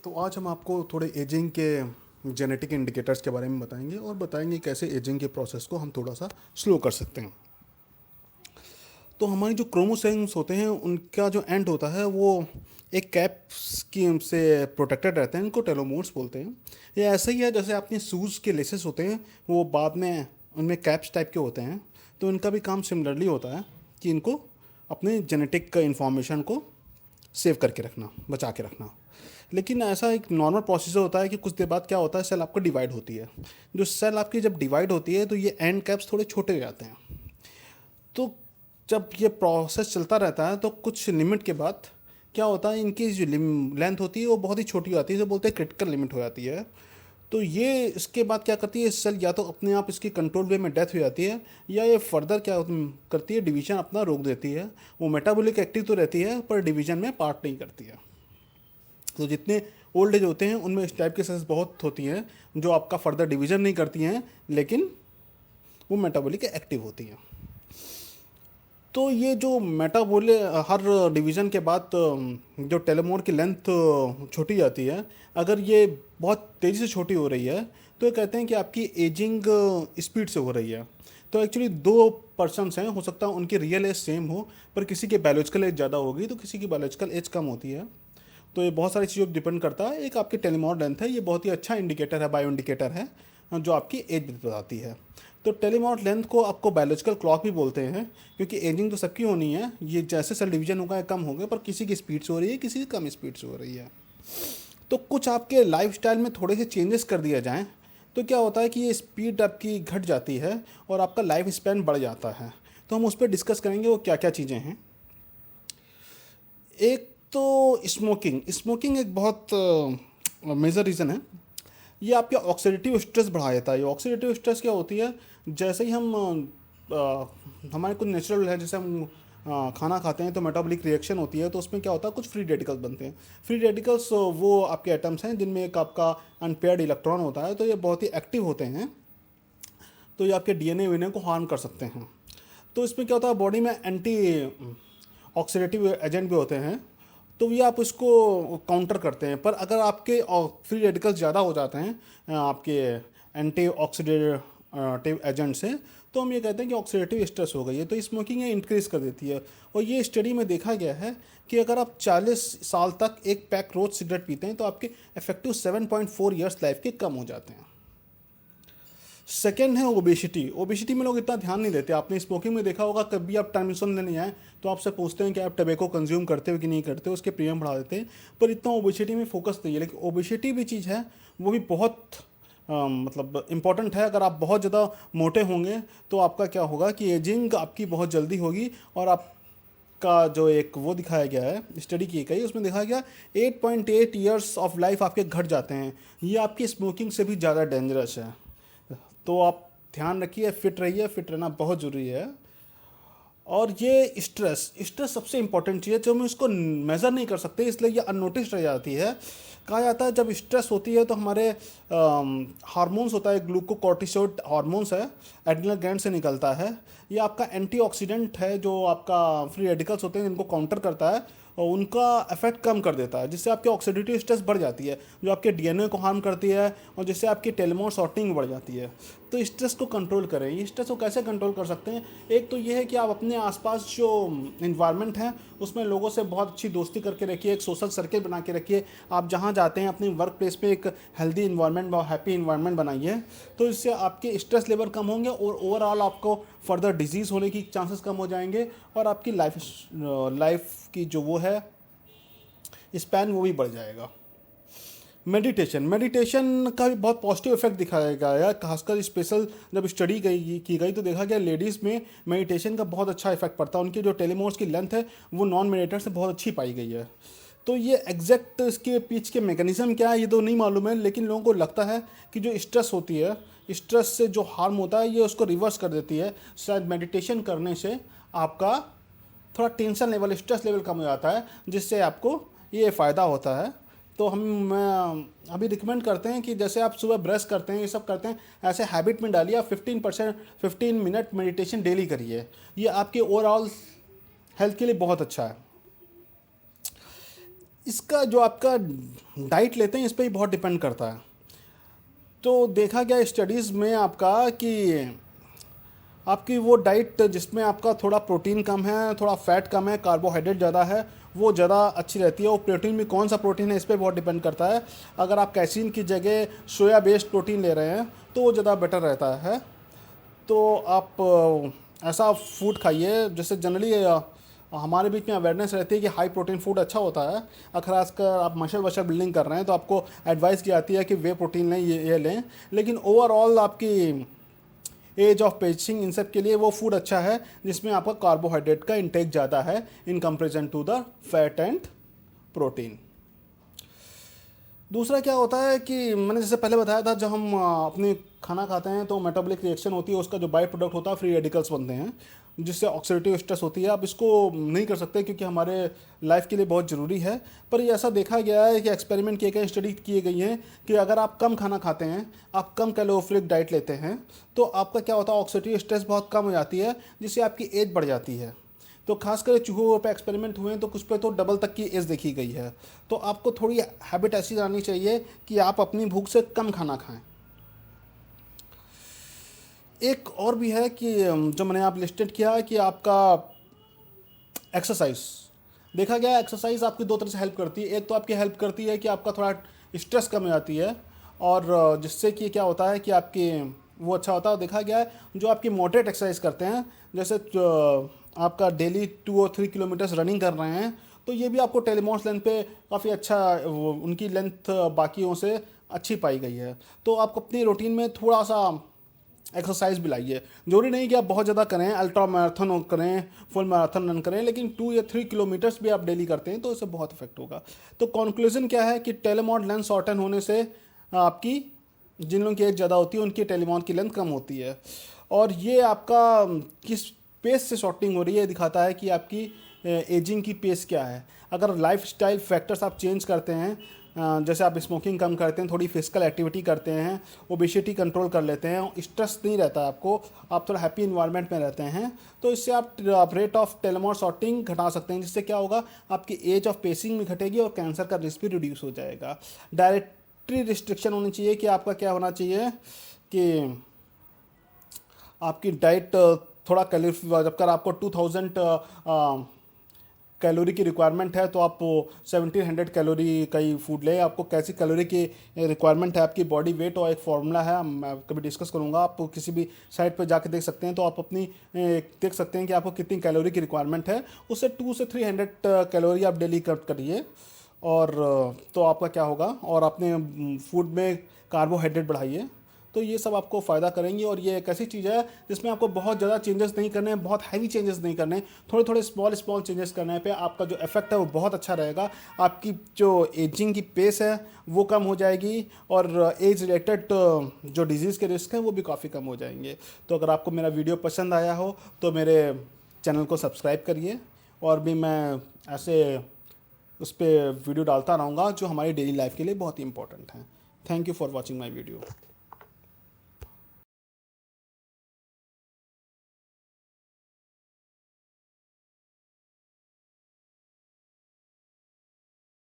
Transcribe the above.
तो आज हम आपको थोड़े एजिंग के जेनेटिक इंडिकेटर्स के बारे में बताएंगे और बताएंगे कैसे एजिंग के प्रोसेस को हम थोड़ा सा स्लो कर सकते हैं। तो हमारी जो क्रोमोसोम्स होते हैं उनका जो एंड होता है वो एक कैप की से प्रोटेक्टेड रहते हैं, इनको टेलोमोर्स बोलते हैं। ये ऐसा ही है जैसे अपने शूज़ के लेसेस होते हैं, वो बाद में उनमें कैप्स टाइप के होते हैं। तो इनका भी काम सिमिलरली होता है कि इनको अपने जेनेटिक इंफॉर्मेशन को सेव करके रखना, बचा के रखना। लेकिन ऐसा एक नॉर्मल प्रोसीजर होता है कि कुछ देर बाद क्या होता है, सेल आपका डिवाइड होती है। जो सेल आपकी जब डिवाइड होती है तो ये एंड कैप्स थोड़े छोटे हो जाते हैं। तो जब ये प्रोसेस चलता रहता है तो कुछ लिमिट के बाद क्या होता है, इनकी जो लेंथ होती है वो बहुत ही छोटी हो जाती है, जो बोलते हैं क्रिटिकल लिमिट हो जाती है। तो ये इसके बाद क्या करती है, सेल या तो अपने आप इसकी कंट्रोल वे में डेथ हो जाती है, या ये फर्दर क्या करती है, डिवीजन अपना रोक देती है। वो मेटाबॉलिक एक्टिव तो रहती है पर डिवीजन में पार्ट नहीं करती है। तो जितने ओल्ड एज होते हैं उनमें इस टाइप की सेल्स बहुत होती हैं जो आपका फर्दर डिवीजन नहीं करती हैं, लेकिन वो मेटाबॉलिक एक्टिव होती हैं। तो ये जो मेटाबॉलिक हर डिवीज़न के बाद जो टेलोमोर की लेंथ छोटी जाती है, अगर ये बहुत तेज़ी से छोटी हो रही है तो ये कहते हैं कि आपकी एजिंग स्पीड से हो रही है। तो एक्चुअली दो पर्सन्स हैं, हो सकता है उनकी रियल एज सेम हो पर किसी की बायोलॉजिकल एज ज़्यादा होगी तो किसी की बायोलॉजिकल एज कम होती है। तो ये बहुत सारी चीज़ों पर डिपेंड करता है। एक आपकी टेलोमोर लेंथ है, ये बहुत ही अच्छा इंडिकेटर है, बायो इंडिकेटर है जो आपकी एज बताती है। तो टेलीमोर लेंथ को आपको बायोलॉजिकल क्लॉक भी बोलते हैं, क्योंकि एजिंग तो सबकी होनी है। ये जैसे सेल डिवीजन होगा या कम होगा, पर किसी की स्पीड से हो रही है, किसी की कम स्पीड से हो रही है। तो कुछ आपके लाइफस्टाइल में थोड़े से चेंजेस कर दिया जाएं तो क्या होता है कि ये स्पीड आपकी घट जाती है और आपका लाइफ स्पैन बढ़ जाता है। तो हम उस पर डिस्कस करेंगे वो क्या क्या चीज़ें हैं। एक तो स्मोकिंग। स्मोकिंग एक बहुत मेजर रीज़न है। ये आपके ऑक्सीडेटिव स्ट्रेस बढ़ा देता है। ये ऑक्सीडेटिव स्ट्रेस क्या होती है, जैसे ही हम हमारे कुछ नेचुरल है, जैसे हम खाना खाते हैं तो मेटाबॉलिक रिएक्शन होती है, तो उसमें क्या होता है, कुछ फ्री रेडिकल्स बनते हैं। फ्री रेडिकल्स वो आपके एटम्स हैं जिनमें एक आपका अनपेयर्ड इलेक्ट्रॉन होता है, तो ये बहुत ही एक्टिव होते हैं। तो ये आपके डीएनए वीएनए को हार्म कर सकते हैं। तो इसमें क्या होता है, बॉडी में एंटी ऑक्सीडेटिव एजेंट भी होते हैं, तो ये आप इसको काउंटर करते हैं। पर अगर आपके फ्री रेडिकल्स ज़्यादा हो जाते हैं आपके एंटी ऑक्सीडेटिव एजेंट से, तो हम ये कहते हैं कि ऑक्सीडेटिव स्ट्रेस हो गई है। तो स्मोकिंग ये इंक्रीज़ कर देती है। और ये स्टडी में देखा गया है कि अगर आप 40 साल तक एक पैक रोज सिगरेट पीते हैं तो आपके इफेक्टिव 7.4 ईयर्स लाइफ के कम हो जाते हैं। सेकेंड है ओबेसिटी। ओबेसिटी में लोग इतना ध्यान नहीं देते। आपने स्मोकिंग में देखा होगा, कभी आप परमिशन लेने जाएँ तो आपसे पूछते हैं कि आप टबैको कंज्यूम करते हो कि नहीं करते हो, उसके प्रीमियम बढ़ा देते हैं। पर इतना ओबेसिटी में फोकस नहीं है। लेकिन ओबेसिटी भी चीज़ है, वो भी बहुत मतलब इम्पॉर्टेंट है। अगर आप बहुत ज़्यादा मोटे होंगे तो आपका क्या होगा कि एजिंग आपकी बहुत जल्दी होगी। और आपका जो एक वो दिखाया गया है, स्टडी की गई, उसमें देखा गया 8.8 ईयर्स ऑफ लाइफ आपके घट जाते हैं। ये आपकी स्मोकिंग से भी ज़्यादा डेंजरस है। तो आप ध्यान रखिए, फिट रहिए, फिट रहना बहुत ज़रूरी है। और ये स्ट्रेस, स्ट्रेस सबसे इंपॉर्टेंट चीज़ है जो हम इसको मेज़र नहीं कर सकते, इसलिए ये अननोटिस्ड रह जाती है। कहा जाता है जब स्ट्रेस होती है तो हमारे हार्मोन्स होता है, ग्लूकोकॉर्टिसोल हार्मोन्स है, एड्रिनल ग्लैंड से निकलता है। ये आपका एंटीऑक्सीडेंट है जो आपका फ्री रेडिकल्स होते हैं जिनको काउंटर करता है और उनका इफेक्ट कम कर देता है, जिससे आपकी ऑक्सीडेटिव स्ट्रेस बढ़ जाती है जो आपके डीएनए को हार्म करती है और जिससे आपकी टेलोमर सॉर्टिंग बढ़ जाती है। तो स्ट्रेस को कंट्रोल करें। ये स्ट्रेस को कैसे कंट्रोल कर सकते हैं, एक तो ये है कि आप अपने आसपास जो इन्वायरमेंट है उसमें लोगों से बहुत अच्छी दोस्ती करके रखिए, एक सोशल सर्कल बना के रखिए। आप जहाँ जाते हैं अपनी वर्क प्लेस में एक हेल्दी इन्वायरमेंट और हैप्पी इन्वायरमेंट बनाइए, तो इससे आपके स्ट्रेस लेवल कम होंगे और ओवरऑल आपको फर्दर डिजीज़ होने की चांसेस कम हो जाएंगे और आपकी लाइफ की जो वो है स्पैन वो भी बढ़ जाएगा। मेडिटेशन, मेडिटेशन का भी बहुत पॉजिटिव इफेक्ट दिखाया गया है। खासकर स्पेशल जब स्टडी की गई तो देखा गया लेडीज़ में मेडिटेशन का बहुत अच्छा इफेक्ट पड़ता है। उनकी जो टेलीमोर्स की लेंथ है वो नॉन मेडिटेटर से बहुत अच्छी पाई गई है। तो ये एग्जैक्ट इसके पीछे के मैकेनिज्म क्या है ये तो नहीं मालूम है, लेकिन लोगों को लगता है कि जो स्ट्रेस होती है, स्ट्रेस से जो हार्म होता है ये उसको रिवर्स कर देती है। शायद मेडिटेशन करने से आपका थोड़ा टेंशन लेवल, स्ट्रेस लेवल कम हो जाता है, जिससे आपको ये फ़ायदा होता है। तो हम अभी रिकमेंड करते हैं कि जैसे आप सुबह ब्रश करते हैं, ये सब करते हैं, ऐसे हैबिट में डालिए। आप 15 मिनट मेडिटेशन डेली करिए। ये आपके ओवरऑल हेल्थ के लिए बहुत अच्छा है। इसका जो आपका डाइट लेते हैं इस पे ही बहुत डिपेंड करता है। तो देखा गया स्टडीज़ में आपका कि आपकी वो डाइट जिसमें आपका थोड़ा प्रोटीन कम है, थोड़ा फैट कम है, कार्बोहाइड्रेट ज़्यादा है, वो ज़्यादा अच्छी रहती है। और प्रोटीन भी कौन सा प्रोटीन है इस पर बहुत डिपेंड करता है। अगर आप कैसीन की जगह सोया बेस्ड प्रोटीन ले रहे हैं तो वो ज़्यादा बेटर रहता है। तो आप ऐसा फूड खाइए जैसे जनरली हमारे बीच में अवेयरनेस रहती है कि हाई प्रोटीन फूड अच्छा होता है। अगर खासकर आप मसल वशल बिल्डिंग कर रहे हैं तो आपको एडवाइस की जाती है कि वे प्रोटीन लें, ये लें। लेकिन ओवरऑल आपकी एज ऑफ पेचिंग इन सब के लिए वो फूड अच्छा है जिसमें आपका कार्बोहाइड्रेट का इंटेक ज़्यादा है in comparison to the fat and protein. दूसरा क्या होता है कि मैंने जैसे पहले बताया था, जब हम अपने खाना खाते हैं तो मेटाबॉलिक रिएक्शन होती है, उसका जो बाई प्रोडक्ट होता है फ्री रेडिकल्स बनते हैं जिससे ऑक्सीडेटिव स्ट्रेस होती है। आप इसको नहीं कर सकते क्योंकि हमारे लाइफ के लिए बहुत ज़रूरी है। पर ये ऐसा देखा गया है कि एक्सपेरिमेंट किए गए, स्टडी की गई हैं कि अगर आप कम खाना खाते हैं, आप कम कैलोरीफिक डाइट लेते हैं, तो आपका क्या होता है, ऑक्सीडेटिव स्ट्रेस बहुत कम हो जाती है जिससे आपकी एज बढ़ जाती है। तो खासकर चूहों पे एक्सपेरिमेंट हुए हैं तो कुछ पे तो डबल तक की एज देखी गई है। तो आपको थोड़ी हैबिट ऐसी बनानी चाहिए कि आप अपनी भूख से कम खाना खाएं। एक और भी है कि जो मैंने आप लिस्टेड किया है कि आपका एक्सरसाइज। देखा गया एक्सरसाइज आपकी दो तरह से हेल्प करती है। एक तो आपकी हेल्प करती है कि आपका थोड़ा स्ट्रेस कम हो जाती है और जिससे कि क्या होता है कि आपकी वो अच्छा होता है। देखा गया है जो आपकी मॉडरेट एक्सरसाइज करते हैं, जैसे आपका डेली 2 और 3 किलोमीटर्स रनिंग कर रहे हैं, तो ये भी आपको टेलीमॉस लेंथ पे काफ़ी अच्छा उनकी लेंथ बाकियों से अच्छी पाई गई है। तो आप अपनी रूटीन में थोड़ा सा एक्सरसाइज भी लाइए। जरूरी नहीं कि आप बहुत ज़्यादा करें, अल्ट्रा मैराथन करें, फुल मैराथन रन करें, लेकिन 2 या 3 किलोमीटर्स भी आप डेली करते हैं तो इससे बहुत इफेक्ट होगा। तो कंक्लूजन क्या है कि टेलीमॉड लेंथ शॉर्टन होने से आपकी जिन लोगों की एज ज़्यादा होती है उनकी टेलीमॉड की लेंथ कम होती है। और ये आपका किस पेस से शॉर्टिंग हो रही है दिखाता है कि आपकी एजिंग की पेस क्या है। अगर लाइफ स्टाइल फैक्टर्स आप चेंज करते हैं, जैसे आप स्मोकिंग कम करते हैं, थोड़ी फिजिकल एक्टिविटी करते हैं, ओबेसिटी कंट्रोल कर लेते हैं, स्ट्रेस नहीं रहता है आपको, आप थोड़ा हैप्पी इन्वायरमेंट में रहते हैं, तो इससे आप रेट ऑफ टेलोमेर शॉर्टिंग घटा सकते हैं। जिससे क्या होगा, आपकी एज ऑफ पेसिंग भी घटेगी और कैंसर का रिस्क भी रिड्यूस हो जाएगा। डायरेक्टरी रिस्ट्रिक्शन होनी चाहिए कि आपका क्या होना चाहिए कि आपकी डाइट थोड़ा कैलोरी, जबकि आपको 2000 कैलोरी की रिक्वायरमेंट है तो आप 1700 कैलोरी का ही फूड लें। आपको कैसी कैलोरी की रिक्वायरमेंट है, आपकी बॉडी वेट और एक फार्मूला है, मैं कभी डिस्कस करूंगा। आप किसी भी साइट पर जाकर देख सकते हैं, तो आप अपनी देख सकते हैं कि आपको कितनी कैलोरी की रिक्वायरमेंट है। उससे 200 से 300 कैलोरी आप डेली कट करिए और तो आपका क्या होगा, और अपने फूड में कार्बोहाइड्रेट बढ़ाइए। तो ये सब आपको फ़ायदा करेंगी। और ये एक ऐसी चीज़ है जिसमें आपको बहुत ज़्यादा चेंजेस नहीं करने हैं, बहुत हैवी चेंजेस नहीं करने, थोड़े थोड़े स्मॉल चेंजेस करने पे आपका जो इफेक्ट है वो बहुत अच्छा रहेगा। आपकी जो एजिंग की पेस है वो कम हो जाएगी और एज रिलेटेड जो डिजीज़ के रिस्क हैं वो भी काफ़ी कम हो जाएंगे। तो अगर आपको मेरा वीडियो पसंद आया हो तो मेरे चैनल को सब्सक्राइब करिए, और भी मैं ऐसे उस पर वीडियो डालता रहूँगा जो हमारी डेली लाइफ के लिए बहुत ही इंपॉर्टेंट हैं। Thank you for watching my video.